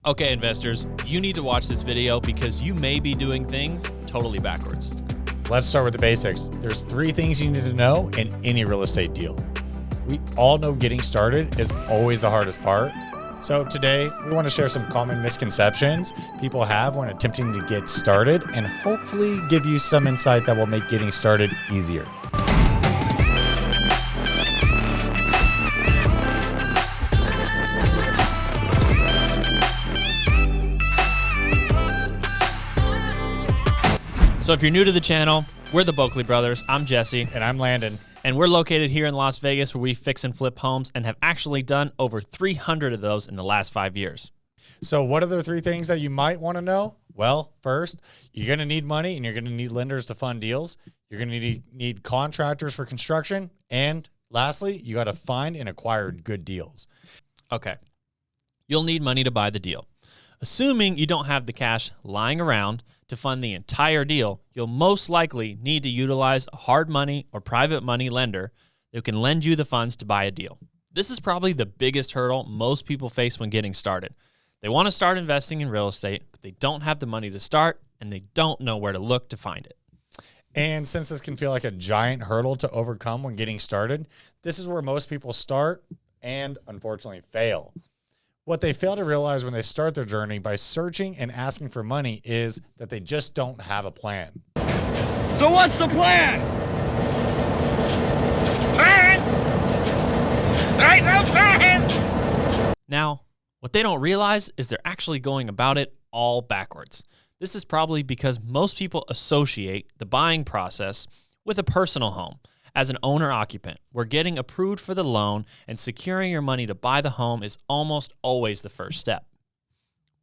Okay, investors, you need to watch this video because you may be doing things totally backwards. Let's start with the basics. There's 3 things you need to know in any real estate deal. We all know getting started is always the hardest part. So today we want to share some common misconceptions people have when attempting to get started and hopefully give you some insight that will make getting started easier. So if you're new to the channel, we're the Boeckle Brothers. I'm Jesse. And I'm Landon. And we're located here in Las Vegas where we fix and flip homes and have actually done over 300 of those in the last 5 years. So what are the 3 things that you might want to know? Well, first, you're going to need money and you're going to need lenders to fund deals. You're going to need contractors for construction. And lastly, you got to find and acquire good deals. Okay. You'll need money to buy the deal. Assuming you don't have the cash lying around to fund the entire deal, you'll most likely need to utilize a hard money or private money lender who can lend you the funds to buy a deal. This is probably the biggest hurdle most people face when getting started. They want to start investing in real estate, but they don't have the money to start and they don't know where to look to find it. And since this can feel like a giant hurdle to overcome when getting started, this is where most people start and unfortunately fail. What they fail to realize when they start their journey by searching and asking for money is that they just don't have a plan. So what's the plan? Plan? There ain't no plan! Now, what they don't realize is they're actually going about it all backwards. This is probably because most people associate the buying process with a personal home. As an owner-occupant, where getting approved for the loan and securing your money to buy the home is almost always the first step.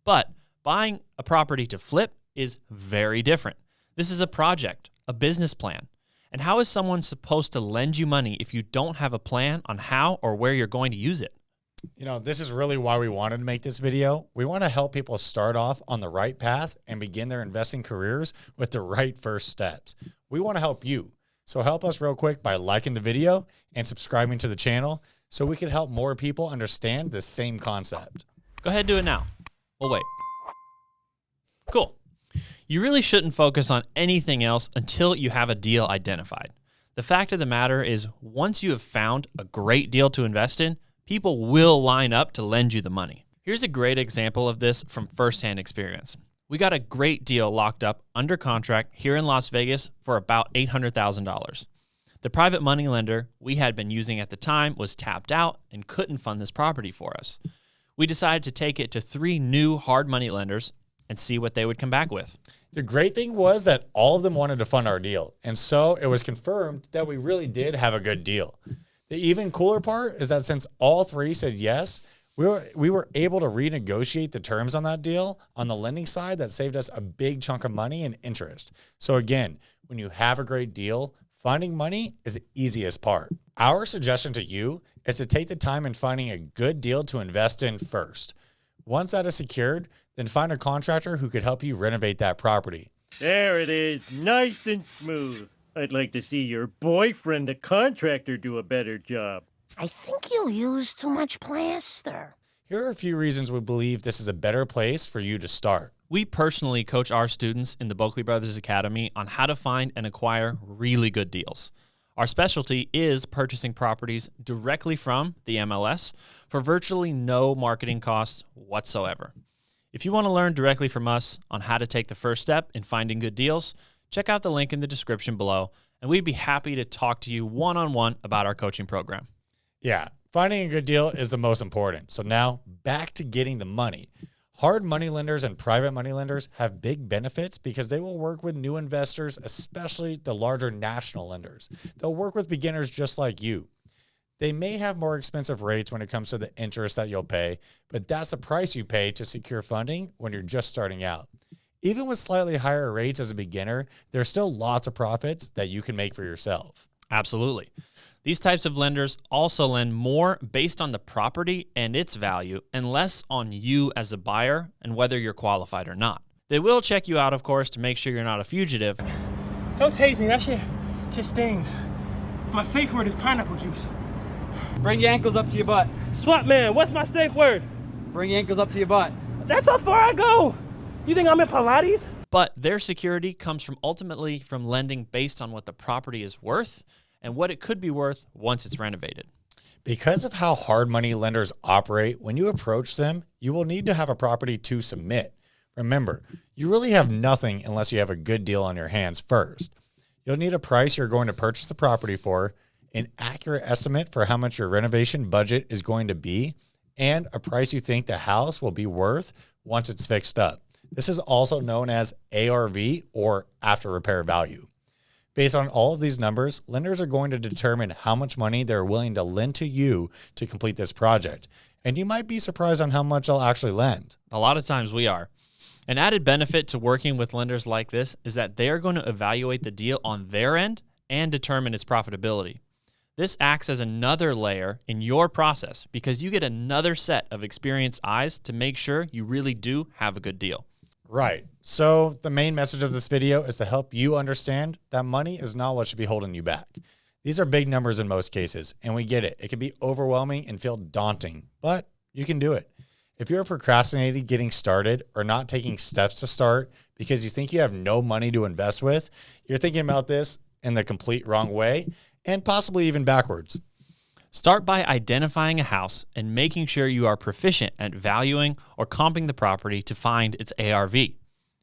But buying a property to flip is very different. This is a project, a business plan. And how is someone supposed to lend you money if you don't have a plan on how or where you're going to use it? You know, this is really why we wanted to make this video. We want to help people start off on the right path and begin their investing careers with the right first steps. We want to help you. So help us real quick by liking the video and subscribing to the channel so we can help more people understand the same concept. Go ahead and do it now. We'll wait. Cool. You really shouldn't focus on anything else until you have a deal identified. The fact of the matter is, once you have found a great deal to invest in, people will line up to lend you the money. Here's a great example of this from firsthand experience. We got a great deal locked up under contract here in Las Vegas for about $800,000. The private money lender we had been using at the time was tapped out and couldn't fund this property for us. We decided to take it to 3 new hard money lenders and see what they would come back with. The great thing was that all of them wanted to fund our deal. And so it was confirmed that we really did have a good deal. The even cooler part is that since all 3 said yes, we were able to renegotiate the terms on that deal on the lending side that saved us a big chunk of money and interest. So again, when you have a great deal, finding money is the easiest part. Our suggestion to you is to take the time in finding a good deal to invest in first. Once that is secured, then find a contractor who could help you renovate that property. There it is, nice and smooth. I'd like to see your boyfriend, the contractor, do a better job. I think you use too much plaster. Here are a few reasons we believe this is a better place for you to start. We personally coach our students in the Boeckle Brothers Academy on how to find and acquire really good deals. Our specialty is purchasing properties directly from the MLS for virtually no marketing costs whatsoever. If you want to learn directly from us on how to take the first step in finding good deals, check out the link in the description below, and we'd be happy to talk to you one-on-one about our coaching program. Yeah, finding a good deal is the most important. So now back to getting the money. Hard money lenders and private money lenders have big benefits because they will work with new investors, especially the larger national lenders. They'll work with beginners just like you. They may have more expensive rates when it comes to the interest that you'll pay, but that's the price you pay to secure funding when you're just starting out. Even with slightly higher rates as a beginner, there's still lots of profits that you can make for yourself. Absolutely. These types of lenders also lend more based on the property and its value and less on you as a buyer and whether you're qualified or not. They will check you out, of course, to make sure you're not a fugitive. Don't tase me, that shit just stings. My safe word is pineapple juice. Bring your ankles up to your butt. Swap man, what's my safe word? Bring your ankles up to your butt. That's how far I go. You think I'm in Pilates? But their security comes from ultimately from lending based on what the property is worth and what it could be worth once it's renovated. Because of how hard money lenders operate, when you approach them, you will need to have a property to submit. Remember, you really have nothing unless you have a good deal on your hands first. You'll need a price you're going to purchase the property for, an accurate estimate for how much your renovation budget is going to be, and a price you think the house will be worth once it's fixed up. This is also known as ARV, or after repair value. Based on all of these numbers, lenders are going to determine how much money they're willing to lend to you to complete this project. And you might be surprised on how much they'll actually lend. A lot of times we are. An added benefit to working with lenders like this is that they are going to evaluate the deal on their end and determine its profitability. This acts as another layer in your process because you get another set of experienced eyes to make sure you really do have a good deal. Right. So the main message of this video is to help you understand that money is not what should be holding you back. These are big numbers in most cases, and we get it. It can be overwhelming and feel daunting, but you can do it. If you're procrastinating getting started or not taking steps to start because you think you have no money to invest with, you're thinking about this in the complete wrong way and possibly even backwards. Start by identifying a house and making sure you are proficient at valuing or comping the property to find its ARV.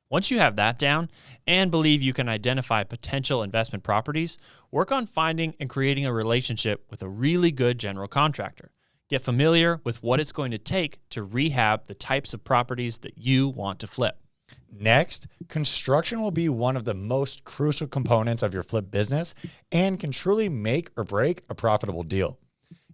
Once you have that down and believe you can identify potential investment properties, work on finding and creating a relationship with a really good general contractor. Get familiar with what it's going to take to rehab the types of properties that you want to flip. Next, construction will be one of the most crucial components of your flip business and can truly make or break a profitable deal.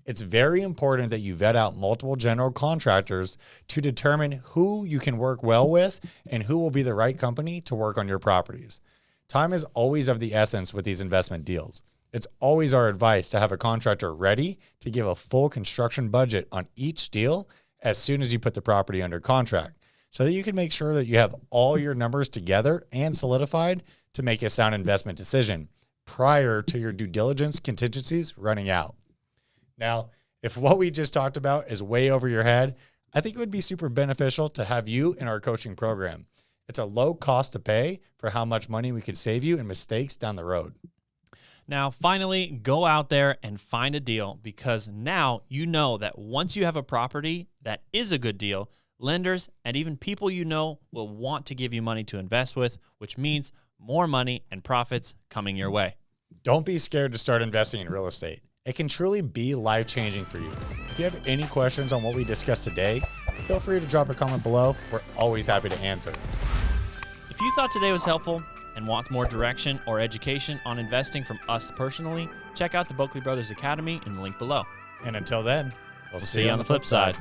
It's very important that you vet out multiple general contractors to determine who you can work well with and who will be the right company to work on your properties. Time is always of the essence with these investment deals. It's always our advice to have a contractor ready to give a full construction budget on each deal as soon as you put the property under contract, so that you can make sure that you have all your numbers together and solidified to make a sound investment decision prior to your due diligence contingencies running out. Now, if what we just talked about is way over your head, I think it would be super beneficial to have you in our coaching program. It's a low cost to pay for how much money we could save you in mistakes down the road. Now, finally, go out there and find a deal, because now you know that once you have a property that is a good deal, lenders and even people you know will want to give you money to invest with, which means more money and profits coming your way. Don't be scared to start investing in real estate. It can truly be life-changing for you. If you have any questions on what we discussed today, feel free to drop a comment below. We're always happy to answer. If you thought today was helpful and want more direction or education on investing from us personally, check out the Boeckle Brothers Academy in the link below. And until then, we'll See you on the flip side.